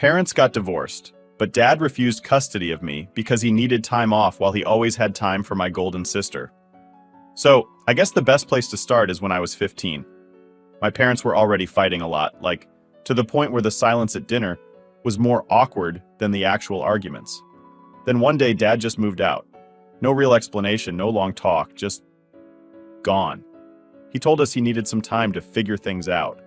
Parents got divorced, but Dad refused custody of me because he needed time off while he always had time for my golden sister. So, I guess the best place to start is when I was 15. My parents were already fighting a lot, like, to the point where the silence at dinner was more awkward than the actual arguments. Then one day Dad just moved out. No real explanation, no long talk, just gone. He told us he needed some time to figure things out.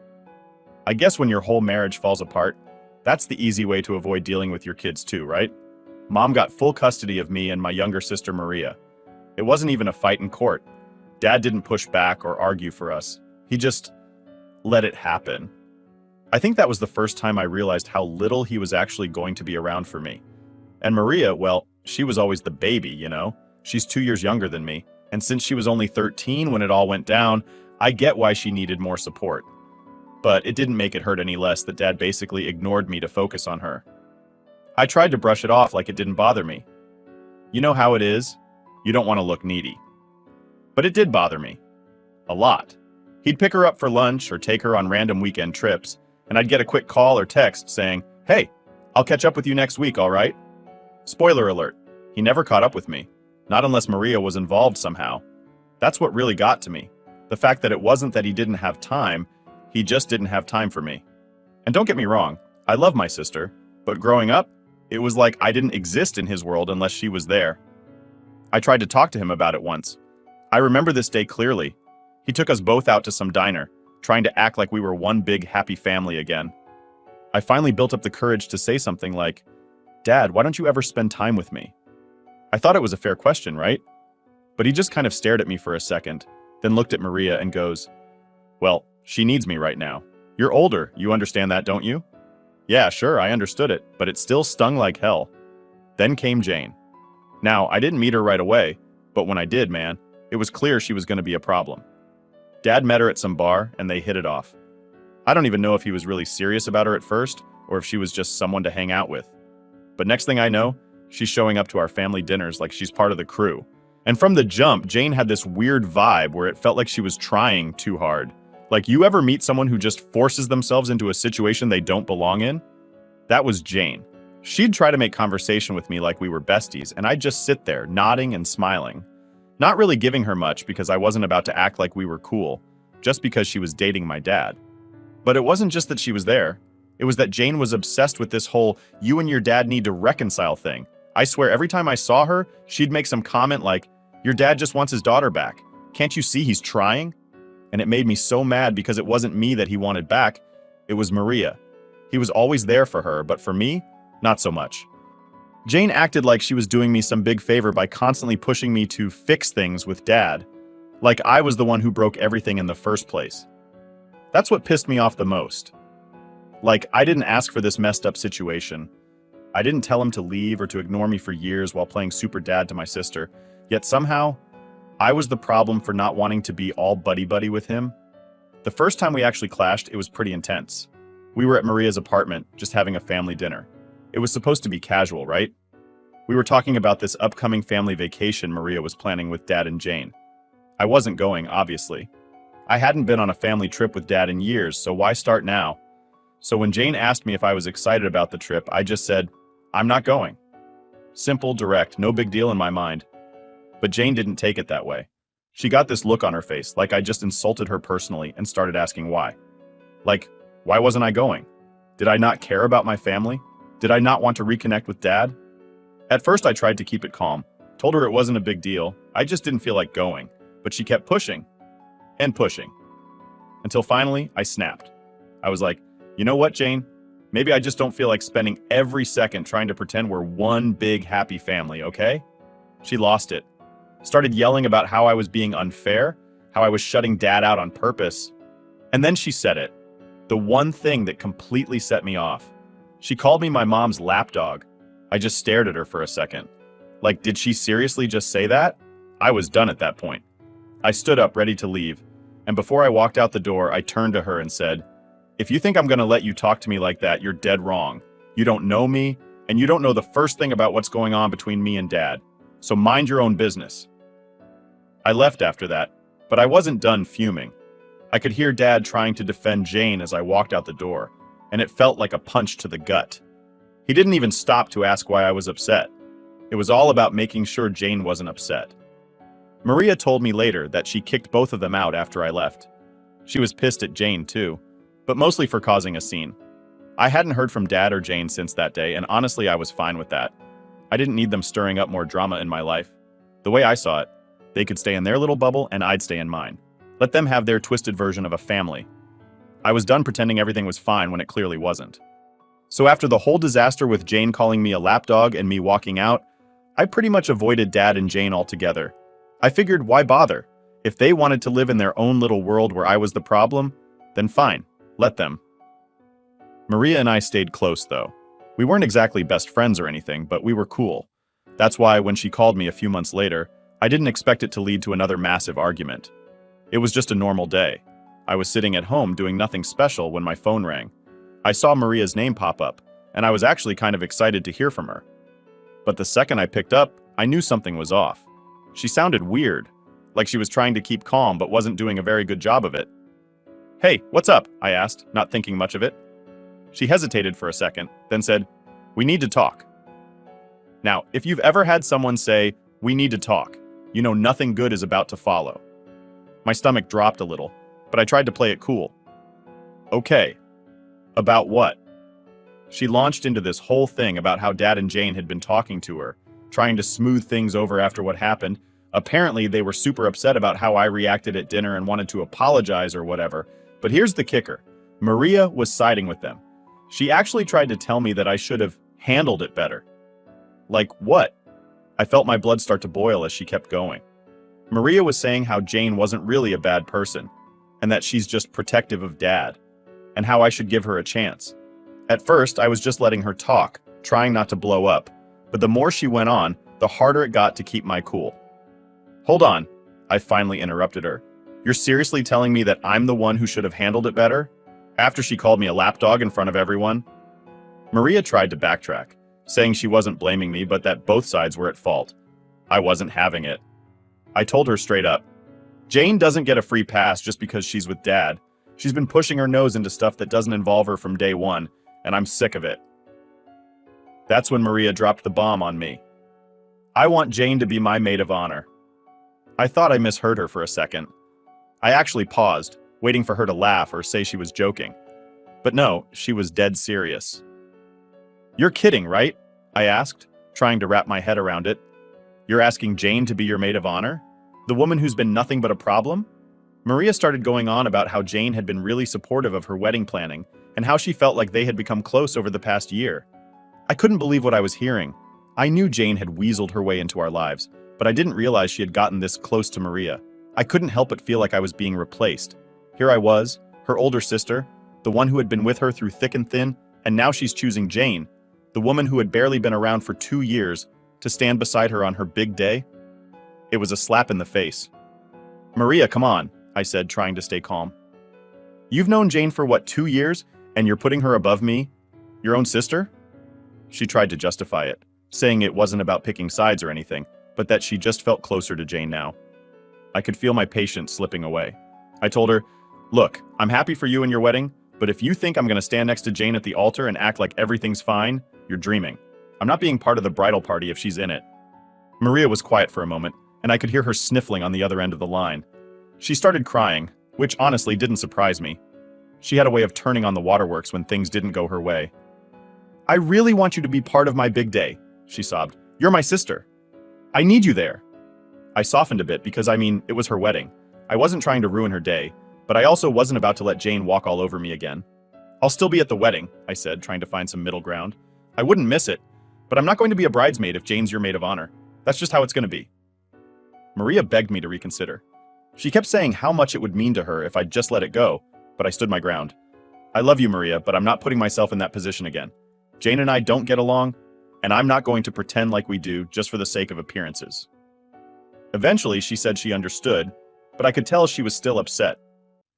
I guess when your whole marriage falls apart, that's the easy way to avoid dealing with your kids too, right? Mom got full custody of me and my younger sister Maria. It wasn't even a fight in court. Dad didn't push back or argue for us. He just let it happen. I think that was the first time I realized how little he was actually going to be around for me. And Maria, well, she was always the baby, you know? She's 2 years younger than me, and since she was only 13 when it all went down, I get why she needed more support. But it didn't make it hurt any less that Dad basically ignored me to focus on her. I tried to brush it off like it didn't bother me. You know how it is? You don't want to look needy. But it did bother me. A lot. He'd pick her up for lunch or take her on random weekend trips, and I'd get a quick call or text saying, "Hey, I'll catch up with you next week, all right?" Spoiler alert, he never caught up with me. Not unless Maria was involved somehow. That's what really got to me. The fact that it wasn't that he didn't have time, he just didn't have time for me. And don't get me wrong, I love my sister, but growing up, it was like I didn't exist in his world unless she was there. I tried to talk to him about it once. I remember this day clearly. He took us both out to some diner, trying to act like we were one big happy family again. I finally built up the courage to say something like, "Dad, why don't you ever spend time with me?" I thought it was a fair question, right? But he just kind of stared at me for a second, then looked at Maria and goes, "Well, she needs me right now. You're older, you understand that, don't you?" Yeah, sure, I understood it, but it still stung like hell. Then came Jane. Now, I didn't meet her right away, but when I did, man, it was clear she was going to be a problem. Dad met her at some bar, and they hit it off. I don't even know if he was really serious about her at first, or if she was just someone to hang out with. But next thing I know, she's showing up to our family dinners like she's part of the crew. And from the jump, Jane had this weird vibe where it felt like she was trying too hard. Like, you ever meet someone who just forces themselves into a situation they don't belong in? That was Jane. She'd try to make conversation with me like we were besties, and I'd just sit there, nodding and smiling. Not really giving her much because I wasn't about to act like we were cool, just because she was dating my dad. But it wasn't just that she was there. It was that Jane was obsessed with this whole "you and your dad need to reconcile" thing. I swear every time I saw her, she'd make some comment like, "Your dad just wants his daughter back. Can't you see he's trying?" And it made me so mad because it wasn't me that he wanted back, it was Maria. He was always there for her, but for me, not so much. Jane acted like she was doing me some big favor by constantly pushing me to fix things with Dad, like I was the one who broke everything in the first place. That's what pissed me off the most. Like, I didn't ask for this messed up situation. I didn't tell him to leave or to ignore me for years while playing super dad to my sister, yet somehow, I was the problem for not wanting to be all buddy-buddy with him. The first time we actually clashed, it was pretty intense. We were at Maria's apartment, just having a family dinner. It was supposed to be casual, right? We were talking about this upcoming family vacation Maria was planning with Dad and Jane. I wasn't going, obviously. I hadn't been on a family trip with Dad in years, so why start now? So when Jane asked me if I was excited about the trip, I just said, "I'm not going." Simple, direct, no big deal in my mind. But Jane didn't take it that way. She got this look on her face, like I just insulted her personally, and started asking why. Like, why wasn't I going? Did I not care about my family? Did I not want to reconnect with Dad? At first I tried to keep it calm, told her it wasn't a big deal, I just didn't feel like going, but she kept pushing, and pushing. Until finally, I snapped. I was like, "You know what, Jane? Maybe I just don't feel like spending every second trying to pretend we're one big happy family, okay?" She lost it. Started yelling about how I was being unfair, how I was shutting Dad out on purpose. And then she said it. The one thing that completely set me off. She called me my mom's lapdog. I just stared at her for a second. Like, did she seriously just say that? I was done at that point. I stood up ready to leave, and before I walked out the door, I turned to her and said, "If you think I'm gonna let you talk to me like that, you're dead wrong. You don't know me, and you don't know the first thing about what's going on between me and Dad. So mind your own business." I left after that, but I wasn't done fuming. I could hear Dad trying to defend Jane as I walked out the door, and it felt like a punch to the gut. He didn't even stop to ask why I was upset. It was all about making sure Jane wasn't upset. Maria told me later that she kicked both of them out after I left. She was pissed at Jane too, but mostly for causing a scene. I hadn't heard from Dad or Jane since that day, and honestly I was fine with that. I didn't need them stirring up more drama in my life. The way I saw it, they could stay in their little bubble and I'd stay in mine. Let them have their twisted version of a family. I was done pretending everything was fine when it clearly wasn't. So after the whole disaster with Jane calling me a lapdog and me walking out, I pretty much avoided Dad and Jane altogether. I figured, why bother? If they wanted to live in their own little world where I was the problem, then fine, let them. Maria and I stayed close though. We weren't exactly best friends or anything, but we were cool. That's why when she called me a few months later, I didn't expect it to lead to another massive argument. It was just a normal day. I was sitting at home doing nothing special when my phone rang. I saw Maria's name pop up, and I was actually kind of excited to hear from her. But the second I picked up, I knew something was off. She sounded weird, like she was trying to keep calm but wasn't doing a very good job of it. "Hey, what's up?" I asked, not thinking much of it. She hesitated for a second, then said, "We need to talk." Now, if you've ever had someone say, "We need to talk," you know nothing good is about to follow. My stomach dropped a little, but I tried to play it cool. "Okay. About what?" She launched into this whole thing about how Dad and Jane had been talking to her, trying to smooth things over after what happened. Apparently, they were super upset about how I reacted at dinner and wanted to apologize or whatever. But here's the kicker. Maria was siding with them. She actually tried to tell me that I should have handled it better. Like what? I felt my blood start to boil as she kept going. Maria was saying how Jane wasn't really a bad person, and that she's just protective of Dad, and how I should give her a chance. At first, I was just letting her talk, trying not to blow up, but the more she went on, the harder it got to keep my cool. "Hold on," I finally interrupted her. "You're seriously telling me that I'm the one who should have handled it better? After she called me a lapdog in front of everyone?" Maria tried to backtrack, saying she wasn't blaming me but that both sides were at fault. I wasn't having it. I told her straight up, "Jane doesn't get a free pass just because she's with Dad. She's been pushing her nose into stuff that doesn't involve her from day one, and I'm sick of it." That's when Maria dropped the bomb on me. "I want Jane to be my maid of honor." I thought I misheard her for a second. I actually paused, waiting for her to laugh or say she was joking. But no, she was dead serious. "You're kidding, right?" I asked, trying to wrap my head around it. "You're asking Jane to be your maid of honor? The woman who's been nothing but a problem?" Maria started going on about how Jane had been really supportive of her wedding planning and how she felt like they had become close over the past year. I couldn't believe what I was hearing. I knew Jane had weaseled her way into our lives, but I didn't realize she had gotten this close to Maria. I couldn't help but feel like I was being replaced. Here I was, her older sister, the one who had been with her through thick and thin, and now she's choosing Jane, the woman who had barely been around for 2 years, to stand beside her on her big day. It was a slap in the face. "Maria, come on," I said, trying to stay calm. "You've known Jane for what, 2 years, and you're putting her above me? Your own sister?" She tried to justify it, saying it wasn't about picking sides or anything, but that she just felt closer to Jane now. I could feel my patience slipping away. I told her, "Look, I'm happy for you and your wedding, but if you think I'm going to stand next to Jane at the altar and act like everything's fine, you're dreaming. I'm not being part of the bridal party if she's in it." Maria was quiet for a moment, and I could hear her sniffling on the other end of the line. She started crying, which honestly didn't surprise me. She had a way of turning on the waterworks when things didn't go her way. "I really want you to be part of my big day," she sobbed. "You're my sister. I need you there." I softened a bit because, it was her wedding. I wasn't trying to ruin her day, but I also wasn't about to let Jane walk all over me again. "I'll still be at the wedding," I said, trying to find some middle ground. "I wouldn't miss it, but I'm not going to be a bridesmaid if Jane's your maid of honor. That's just how it's going to be." Maria begged me to reconsider. She kept saying how much it would mean to her if I'd just let it go, but I stood my ground. "I love you, Maria, but I'm not putting myself in that position again. Jane and I don't get along, and I'm not going to pretend like we do just for the sake of appearances." Eventually, she said she understood, but I could tell she was still upset.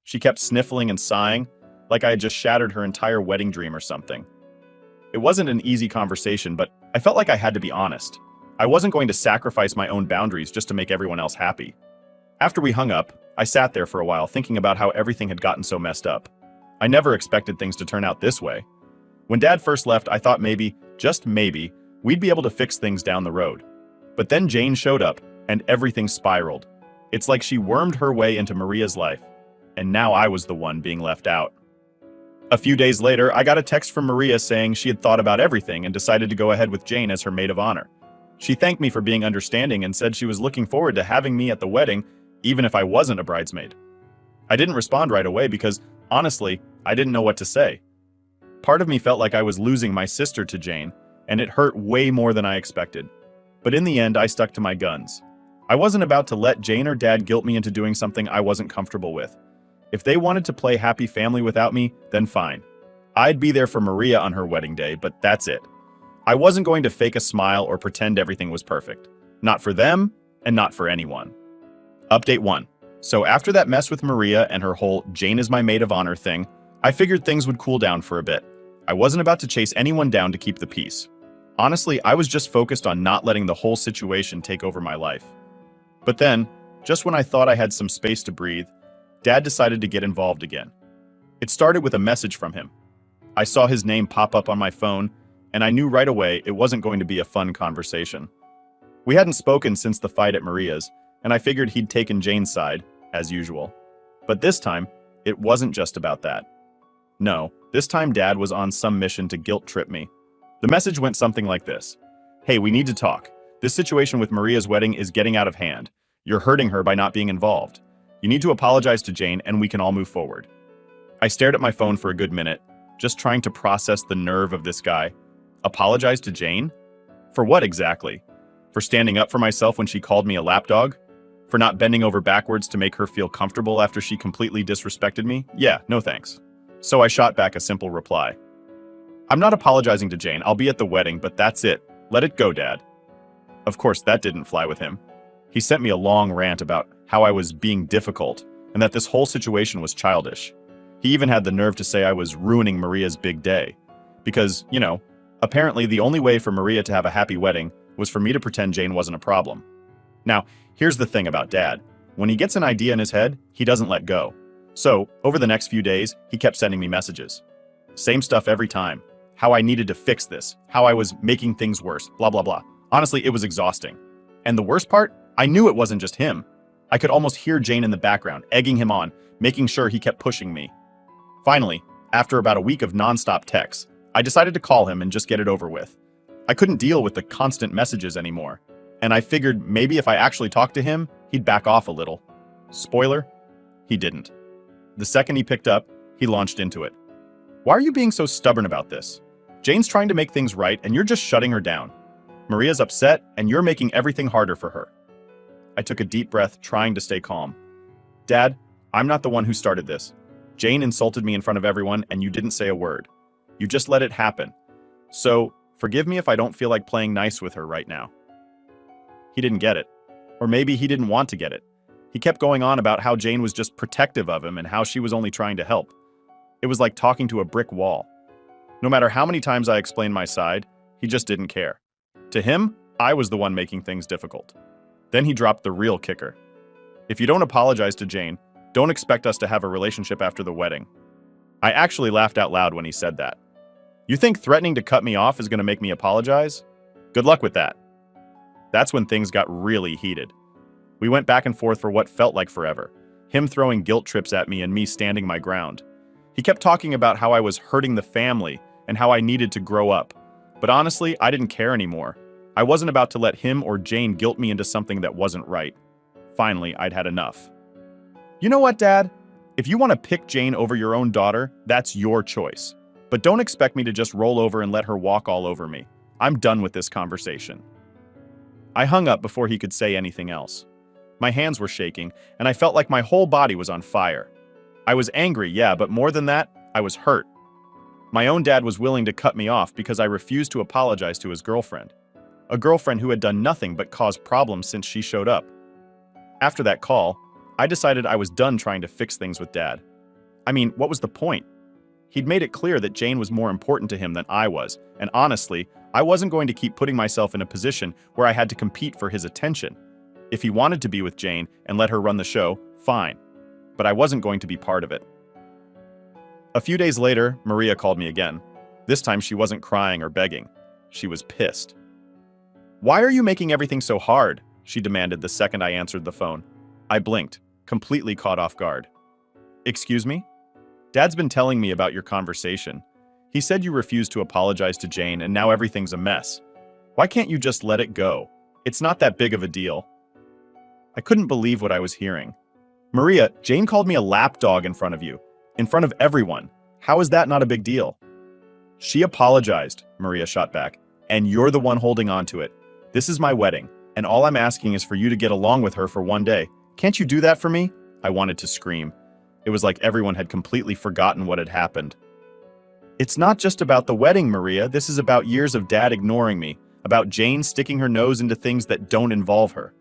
She kept sniffling and sighing, like I had just shattered her entire wedding dream or something. It wasn't an easy conversation, but I felt like I had to be honest. I wasn't going to sacrifice my own boundaries just to make everyone else happy. After we hung up, I sat there for a while thinking about how everything had gotten so messed up. I never expected things to turn out this way. When Dad first left, I thought maybe just maybe, we'd be able to fix things down the road. But then Jane showed up, and everything spiraled. It's like she wormed her way into Maria's life, and now I was the one being left out. A few days later, I got a text from Maria saying she had thought about everything and decided to go ahead with Jane as her maid of honor. She thanked me for being understanding and said she was looking forward to having me at the wedding, even if I wasn't a bridesmaid. I didn't respond right away because, honestly, I didn't know what to say. Part of me felt like I was losing my sister to Jane, and it hurt way more than I expected. But in the end, I stuck to my guns. I wasn't about to let Jane or Dad guilt me into doing something I wasn't comfortable with. If they wanted to play happy family without me, then fine. I'd be there for Maria on her wedding day, but that's it. I wasn't going to fake a smile or pretend everything was perfect. Not for them, and not for anyone. Update 1. So after that mess with Maria and her whole Jane is my maid of honor thing, I figured things would cool down for a bit. I wasn't about to chase anyone down to keep the peace. Honestly, I was just focused on not letting the whole situation take over my life. But then, just when I thought I had some space to breathe, Dad decided to get involved again. It started with a message from him. I saw his name pop up on my phone, and I knew right away it wasn't going to be a fun conversation. We hadn't spoken since the fight at Maria's, and I figured he'd taken Jane's side, as usual. But this time, it wasn't just about that. No, this time Dad was on some mission to guilt trip me. The message went something like this. Hey, we need to talk. This situation with Maria's wedding is getting out of hand. You're hurting her by not being involved. You need to apologize to Jane and we can all move forward. I stared at my phone for a good minute, just trying to process the nerve of this guy. Apologize to Jane? For what exactly? For standing up for myself when she called me a lapdog? For not bending over backwards to make her feel comfortable after she completely disrespected me? Yeah, no thanks. So I shot back a simple reply. I'm not apologizing to Jane, I'll be at the wedding, but that's it. Let it go, Dad. Of course, that didn't fly with him. He sent me a long rant about how I was being difficult and that this whole situation was childish. He even had the nerve to say I was ruining Maria's big day. Because, apparently the only way for Maria to have a happy wedding was for me to pretend Jane wasn't a problem. Now, here's the thing about Dad. When he gets an idea in his head, he doesn't let go. So, over the next few days, he kept sending me messages. Same stuff every time. How I needed to fix this, how I was making things worse, blah, blah, blah. Honestly, it was exhausting. And the worst part, I knew it wasn't just him. I could almost hear Jane in the background, egging him on, making sure he kept pushing me. Finally, after about a week of nonstop texts, I decided to call him and just get it over with. I couldn't deal with the constant messages anymore, and I figured maybe if I actually talked to him, he'd back off a little. Spoiler, he didn't. The second he picked up, he launched into it. Why are you being so stubborn about this? Jane's trying to make things right and you're just shutting her down. Maria's upset and you're making everything harder for her. I took a deep breath, trying to stay calm. Dad, I'm not the one who started this. Jane insulted me in front of everyone and you didn't say a word. You just let it happen. So, forgive me if I don't feel like playing nice with her right now. He didn't get it. Or maybe he didn't want to get it. He kept going on about how Jane was just protective of him and how she was only trying to help. It was like talking to a brick wall. No matter how many times I explained my side, he just didn't care. To him, I was the one making things difficult. Then he dropped the real kicker. If you don't apologize to Jane, don't expect us to have a relationship after the wedding. I actually laughed out loud when he said that. You think threatening to cut me off is going to make me apologize? Good luck with that. That's when things got really heated. We went back and forth for what felt like forever, him throwing guilt trips at me and me standing my ground. He kept talking about how I was hurting the family and how I needed to grow up. But honestly, I didn't care anymore. I wasn't about to let him or Jane guilt me into something that wasn't right. Finally, I'd had enough. You know what, Dad? If you want to pick Jane over your own daughter, that's your choice. But don't expect me to just roll over and let her walk all over me. I'm done with this conversation. I hung up before he could say anything else. My hands were shaking, and I felt like my whole body was on fire. I was angry, yeah, but more than that, I was hurt. My own dad was willing to cut me off because I refused to apologize to his girlfriend. A girlfriend who had done nothing but cause problems since she showed up. After that call, I decided I was done trying to fix things with Dad. I mean, what was the point? He'd made it clear that Jane was more important to him than I was, and honestly, I wasn't going to keep putting myself in a position where I had to compete for his attention. If he wanted to be with Jane and let her run the show, fine. But I wasn't going to be part of it. A few days later, Maria called me again. This time she wasn't crying or begging. She was pissed. "Why are you making everything so hard?" she demanded the second I answered the phone. I blinked, completely caught off guard. "Excuse me? Dad's been telling me about your conversation. He said you refused to apologize to Jane and now everything's a mess. Why can't you just let it go? It's not that big of a deal." I couldn't believe what I was hearing. "Maria, Jane called me a lapdog in front of you. In front of everyone. How is that not a big deal?" "She apologized," Maria shot back, "and you're the one holding on to it. This is my wedding, and all I'm asking is for you to get along with her for one day. Can't you do that for me?" I wanted to scream. It was like everyone had completely forgotten what had happened. "It's not just about the wedding, Maria. This is about years of Dad ignoring me, about Jane sticking her nose into things that don't involve her.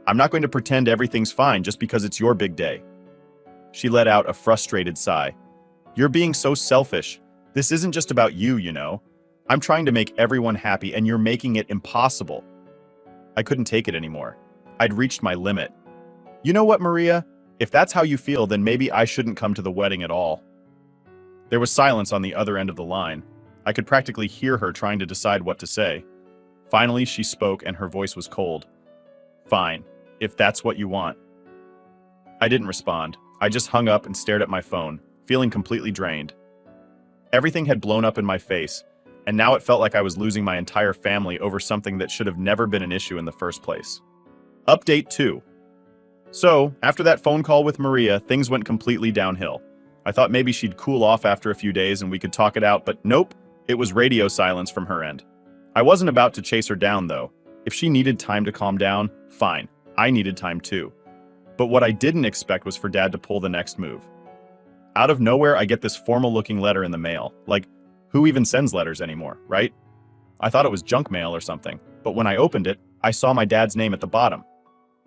I'm not going to pretend everything's fine just because it's your big day." She let out a frustrated sigh. "You're being so selfish. This isn't just about you, you know. I'm trying to make everyone happy and you're making it impossible." I couldn't take it anymore. I'd reached my limit. "You know what, Maria? If that's how you feel, then maybe I shouldn't come to the wedding at all." There was silence on the other end of the line. I could practically hear her trying to decide what to say. Finally, she spoke and her voice was cold. "Fine, if that's what you want." I didn't respond. I just hung up and stared at my phone, feeling completely drained. Everything had blown up in my face, and now it felt like I was losing my entire family over something that should have never been an issue in the first place. Update 2. So, after that phone call with Maria, things went completely downhill. I thought maybe she'd cool off after a few days and we could talk it out, but nope, it was radio silence from her end. I wasn't about to chase her down, though. If she needed time to calm down, fine. I needed time too. But what I didn't expect was for Dad to pull the next move. Out of nowhere, I get this formal-looking letter in the mail. Like, who even sends letters anymore, right? I thought it was junk mail or something, but when I opened it, I saw my dad's name at the bottom.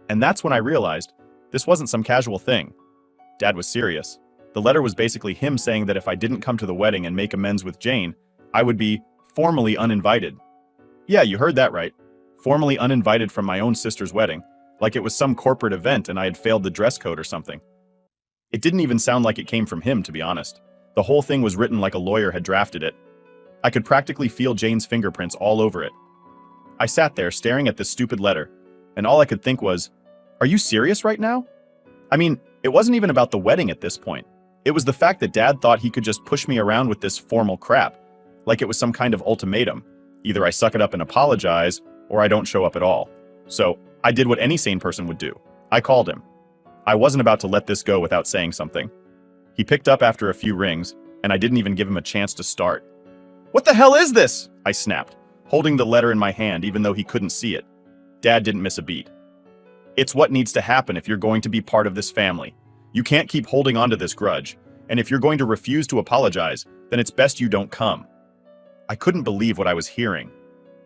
And that's when I realized this wasn't some casual thing. Dad was serious. The letter was basically him saying that if I didn't come to the wedding and make amends with Jane, I would be formally uninvited. Yeah, you heard that right. Formally uninvited from my own sister's wedding, like it was some corporate event and I had failed the dress code or something. It didn't even sound like it came from him, to be honest. The whole thing was written like a lawyer had drafted it. I could practically feel Jane's fingerprints all over it. I sat there staring at this stupid letter, and all I could think was, are you serious right now? I mean, it wasn't even about the wedding at this point. It was the fact that Dad thought he could just push me around with this formal crap, like it was some kind of ultimatum. Either I suck it up and apologize, or I don't show up at all. So, I did what any sane person would do. I called him. I wasn't about to let this go without saying something. He picked up after a few rings, and I didn't even give him a chance to start. "What the hell is this?" I snapped, holding the letter in my hand even though he couldn't see it. Dad didn't miss a beat. "It's what needs to happen if you're going to be part of this family. You can't keep holding on to this grudge, and if you're going to refuse to apologize, then it's best you don't come." I couldn't believe what I was hearing.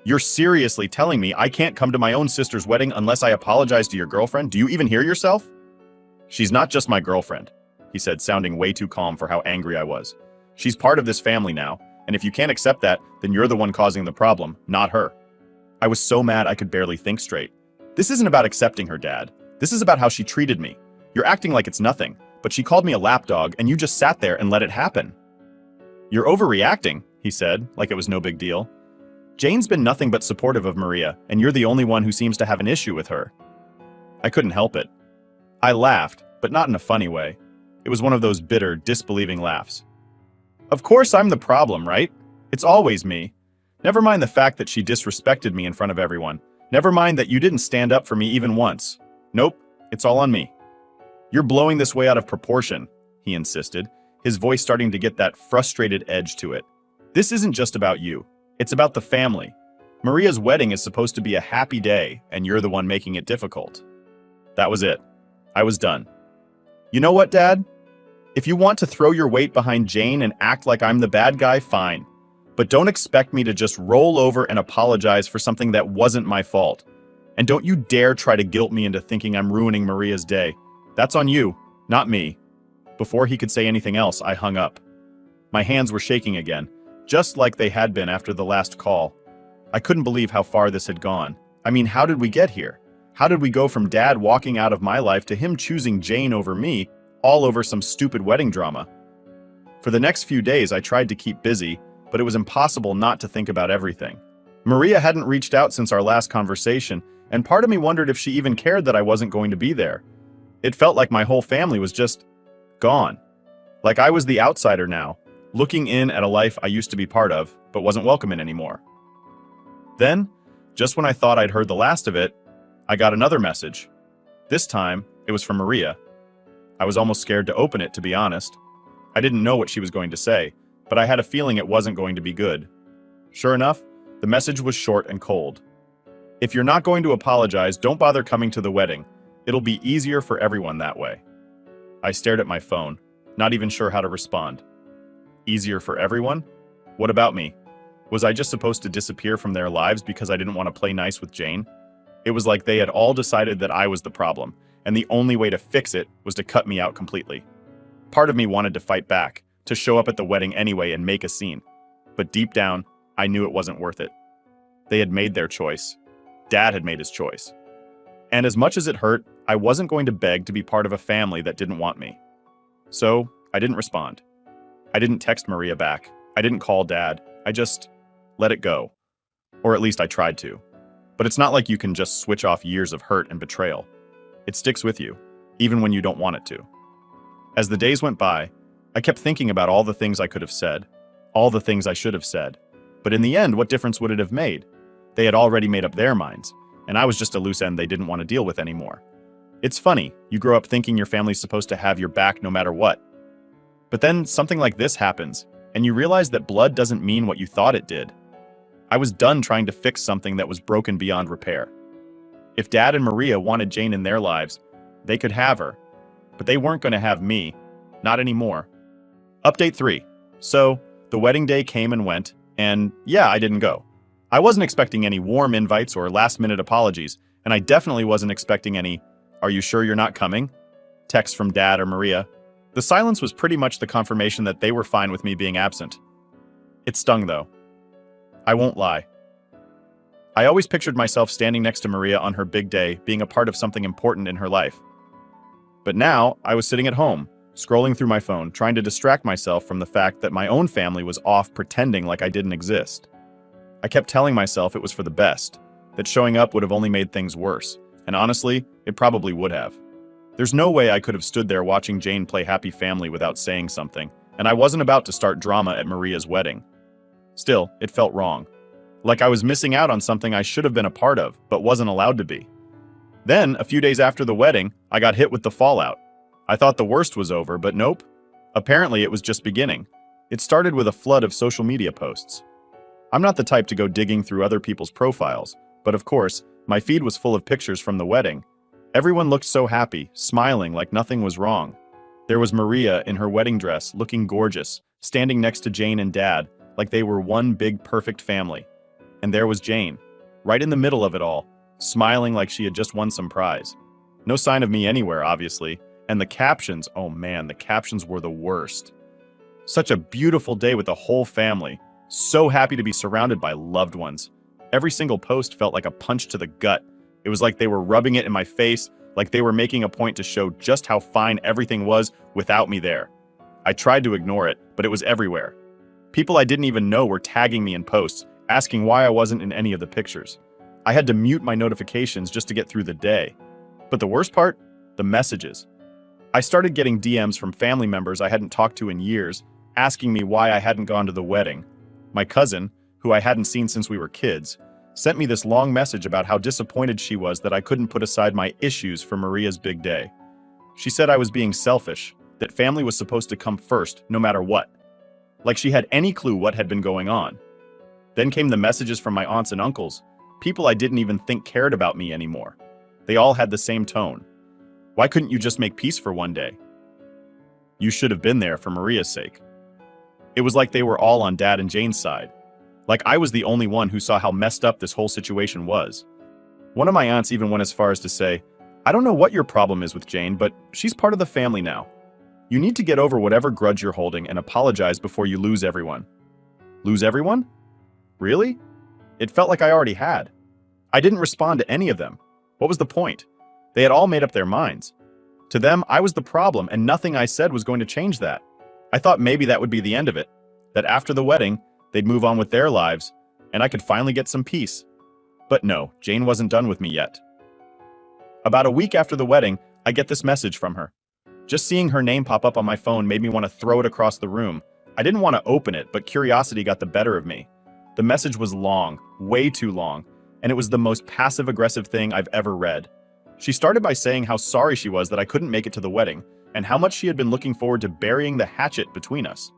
"You're seriously telling me I can't come to my own sister's wedding unless I apologize to your girlfriend? Do you even hear yourself?" "She's not just my girlfriend," he said, sounding way too calm for how angry I was. "She's part of this family now, and if you can't accept that, then you're the one causing the problem, not her." I was so mad I could barely think straight. "This isn't about accepting her, Dad. This is about how she treated me. You're acting like it's nothing, but she called me a lapdog and you just sat there and let it happen." "You're overreacting," he said, like it was no big deal. "Jane's been nothing but supportive of Maria, and you're the only one who seems to have an issue with her." I couldn't help it. I laughed, but not in a funny way. It was one of those bitter, disbelieving laughs. "Of course I'm the problem, right? It's always me. Never mind the fact that she disrespected me in front of everyone. Never mind that you didn't stand up for me even once. Nope, it's all on me." "You're blowing this way out of proportion," he insisted, his voice starting to get that frustrated edge to it. "This isn't just about you. It's about the family. Maria's wedding is supposed to be a happy day, and you're the one making it difficult." That was it. I was done. "You know what, Dad? If you want to throw your weight behind Jane and act like I'm the bad guy, fine. But don't expect me to just roll over and apologize for something that wasn't my fault. And don't you dare try to guilt me into thinking I'm ruining Maria's day. That's on you, not me." Before he could say anything else, I hung up. My hands were shaking again, just like they had been after the last call. I couldn't believe how far this had gone. I mean, how did we get here? How did we go from Dad walking out of my life to him choosing Jane over me, all over some stupid wedding drama? For the next few days, I tried to keep busy, but it was impossible not to think about everything. Maria hadn't reached out since our last conversation, and part of me wondered if she even cared that I wasn't going to be there. It felt like my whole family was just gone. Like I was the outsider now, looking in at a life I used to be part of, but wasn't welcome in anymore. Then, just when I thought I'd heard the last of it, I got another message. This time, it was from Maria. I was almost scared to open it, to be honest. I didn't know what she was going to say, but I had a feeling it wasn't going to be good. Sure enough, the message was short and cold. If you're not going to apologize, don't bother coming to the wedding. It'll be easier for everyone that way. I stared at my phone, not even sure how to respond. Easier for everyone? What about me? Was I just supposed to disappear from their lives because I didn't want to play nice with Jane? It was like they had all decided that I was the problem, and the only way to fix it was to cut me out completely. Part of me wanted to fight back, to show up at the wedding anyway and make a scene. But deep down, I knew it wasn't worth it. They had made their choice. Dad had made his choice. And as much as it hurt, I wasn't going to beg to be part of a family that didn't want me. So, I didn't respond. I didn't text Maria back. I didn't call Dad. I just let it go. Or at least I tried to. But it's not like you can just switch off years of hurt and betrayal. It sticks with you, even when you don't want it to. As the days went by, I kept thinking about all the things I could have said, all the things I should have said. But in the end, what difference would it have made? They had already made up their minds, and I was just a loose end they didn't want to deal with anymore. It's funny, you grow up thinking your family's supposed to have your back no matter what. But then something like this happens, and you realize that blood doesn't mean what you thought it did. I was done trying to fix something that was broken beyond repair. If Dad and Maria wanted Jane in their lives, they could have her. But they weren't going to have me. Not anymore. Update 3. So, the wedding day came and went, and yeah, I didn't go. I wasn't expecting any warm invites or last-minute apologies, and I definitely wasn't expecting any, "Are you sure you're not coming?" texts from Dad or Maria. The silence was pretty much the confirmation that they were fine with me being absent. It stung, though. I won't lie. I always pictured myself standing next to Maria on her big day, being a part of something important in her life. But now, I was sitting at home, scrolling through my phone, trying to distract myself from the fact that my own family was off pretending like I didn't exist. I kept telling myself it was for the best, that showing up would have only made things worse, and honestly, it probably would have. There's no way I could have stood there watching Jane play happy family without saying something, and I wasn't about to start drama at Maria's wedding. Still, it felt wrong. Like I was missing out on something I should have been a part of, but wasn't allowed to be. Then, a few days after the wedding, I got hit with the fallout. I thought the worst was over, but nope. Apparently, it was just beginning. It started with a flood of social media posts. I'm not the type to go digging through other people's profiles, but of course, my feed was full of pictures from the wedding. Everyone looked so happy, smiling like nothing was wrong. There was Maria in her wedding dress, looking gorgeous, standing next to Jane and Dad, like they were one big perfect family. And there was Jane, right in the middle of it all, smiling like she had just won some prize. No sign of me anywhere, obviously. And the captions, oh man, the captions were the worst. Such a beautiful day with the whole family. So happy to be surrounded by loved ones. Every single post felt like a punch to the gut. It was like they were rubbing it in my face, like they were making a point to show just how fine everything was without me there. I tried to ignore it, but it was everywhere. People I didn't even know were tagging me in posts, asking why I wasn't in any of the pictures. I had to mute my notifications just to get through the day. But the worst part? The messages. I started getting DMs from family members I hadn't talked to in years, asking me why I hadn't gone to the wedding. My cousin, who I hadn't seen since we were kids, sent me this long message about how disappointed she was that I couldn't put aside my issues for Maria's big day. She said I was being selfish, that family was supposed to come first, no matter what. Like she had any clue what had been going on. Then came the messages from my aunts and uncles, people I didn't even think cared about me anymore. They all had the same tone. Why couldn't you just make peace for one day? You should have been there for Maria's sake. It was like they were all on Dad and Jane's side. Like I was the only one who saw how messed up this whole situation was. One of my aunts even went as far as to say, "I don't know what your problem is with Jane, but she's part of the family now. You need to get over whatever grudge you're holding and apologize before you lose everyone." Lose everyone? Really? It felt like I already had. I didn't respond to any of them. What was the point? They had all made up their minds. To them, I was the problem, and nothing I said was going to change that. I thought maybe that would be the end of it, that after the wedding, they'd move on with their lives, and I could finally get some peace. But no, Jane wasn't done with me yet. About a week after the wedding, I get this message from her. Just seeing her name pop up on my phone made me want to throw it across the room. I didn't want to open it, but curiosity got the better of me. The message was long, way too long, and it was the most passive-aggressive thing I've ever read. She started by saying how sorry she was that I couldn't make it to the wedding, and how much she had been looking forward to burying the hatchet between us.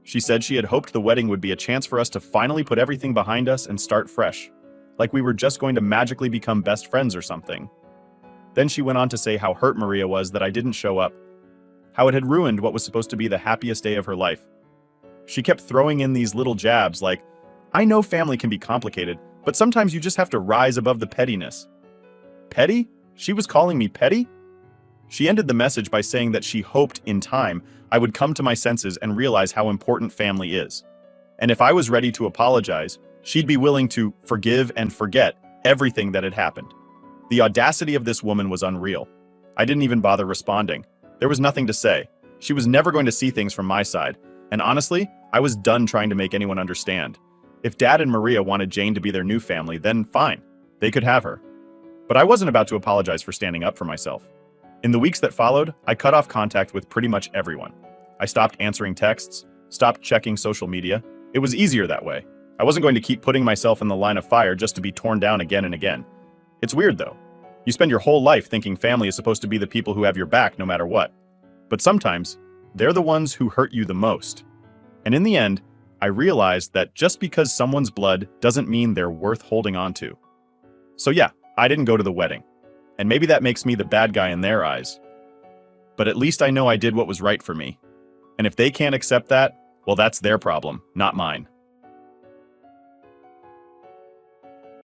She said she had hoped the wedding would be a chance for us to finally put everything behind us and start fresh, like we were just going to magically become best friends or something. Then she went on to say how hurt Maria was that I didn't show up, how it had ruined what was supposed to be the happiest day of her life. She kept throwing in these little jabs like, I know family can be complicated, but sometimes you just have to rise above the pettiness. Petty? She was calling me petty? She ended the message by saying that she hoped, in time, I would come to my senses and realize how important family is. And if I was ready to apologize, she'd be willing to forgive and forget everything that had happened. The audacity of this woman was unreal. I didn't even bother responding. There was nothing to say. She was never going to see things from my side. And honestly, I was done trying to make anyone understand. If Dad and Maria wanted Jane to be their new family, then fine. They could have her. But I wasn't about to apologize for standing up for myself. In the weeks that followed, I cut off contact with pretty much everyone. I stopped answering texts, stopped checking social media. It was easier that way. I wasn't going to keep putting myself in the line of fire just to be torn down again and again. It's weird though. You spend your whole life thinking family is supposed to be the people who have your back no matter what. But sometimes, they're the ones who hurt you the most. And in the end, I realized that just because someone's blood doesn't mean they're worth holding on to. So yeah, I didn't go to the wedding. And maybe that makes me the bad guy in their eyes. But at least I know I did what was right for me. And if they can't accept that, well, that's their problem, not mine.